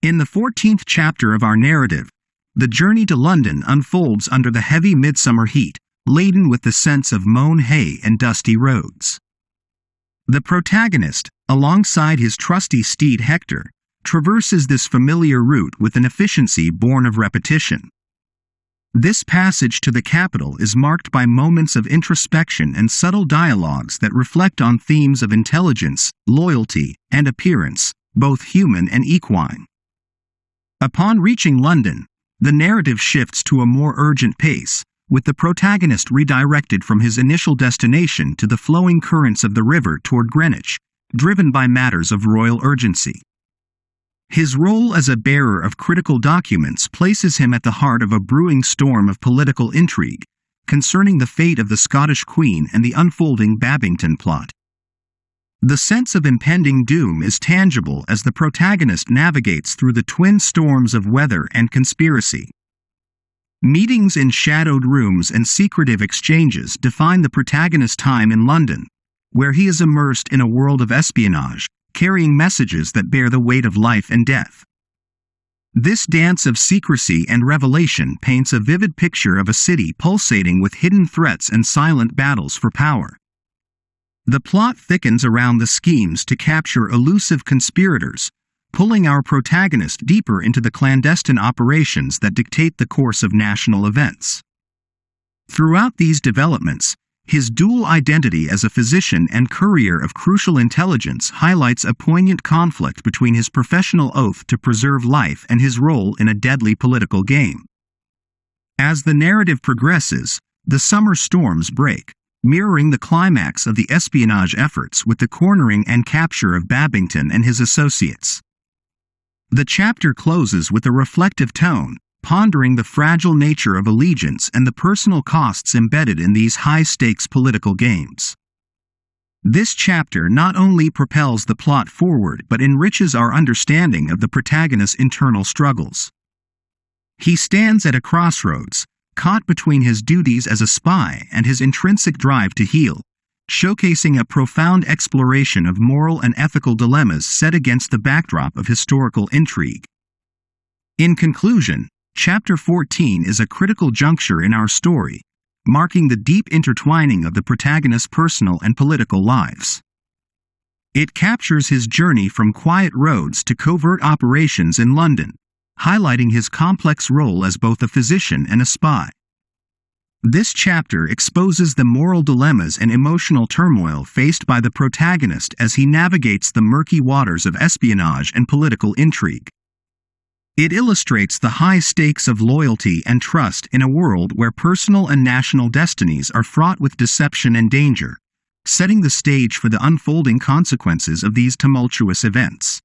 In the 14th chapter of our narrative, the journey to London unfolds under the heavy midsummer heat, laden with the scents of mown hay and dusty roads. The protagonist, alongside his trusty steed Hector, traverses this familiar route with an efficiency born of repetition. This passage to the capital is marked by moments of introspection and subtle dialogues that reflect on themes of intelligence, loyalty, and appearance, both human and equine. Upon reaching London, the narrative shifts to a more urgent pace, with the protagonist redirected from his initial destination to the flowing currents of the river toward Greenwich, driven by matters of royal urgency. His role as a bearer of critical documents places him at the heart of a brewing storm of political intrigue, concerning the fate of the Scottish Queen and the unfolding Babington plot. The sense of impending doom is tangible as the protagonist navigates through the twin storms of weather and conspiracy. Meetings in shadowed rooms and secretive exchanges define the protagonist's time in London, where he is immersed in a world of espionage, carrying messages that bear the weight of life and death. This dance of secrecy and revelation paints a vivid picture of a city pulsating with hidden threats and silent battles for power. The plot thickens around the schemes to capture elusive conspirators, pulling our protagonist deeper into the clandestine operations that dictate the course of national events. Throughout these developments, his dual identity as a physician and courier of crucial intelligence highlights a poignant conflict between his professional oath to preserve life and his role in a deadly political game. As the narrative progresses, the summer storms break, mirroring the climax of the espionage efforts with the cornering and capture of Babington and his associates. The chapter closes with a reflective tone, pondering the fragile nature of allegiance and the personal costs embedded in these high-stakes political games. This chapter not only propels the plot forward but enriches our understanding of the protagonist's internal struggles. He stands at a crossroads, caught between his duties as a spy and his intrinsic drive to heal, showcasing a profound exploration of moral and ethical dilemmas set against the backdrop of historical intrigue. In conclusion, Chapter 14 is a critical juncture in our story, marking the deep intertwining of the protagonist's personal and political lives. It captures his journey from quiet roads to covert operations in London, highlighting his complex role as both a physician and a spy. This chapter exposes the moral dilemmas and emotional turmoil faced by the protagonist as he navigates the murky waters of espionage and political intrigue. It illustrates the high stakes of loyalty and trust in a world where personal and national destinies are fraught with deception and danger, setting the stage for the unfolding consequences of these tumultuous events.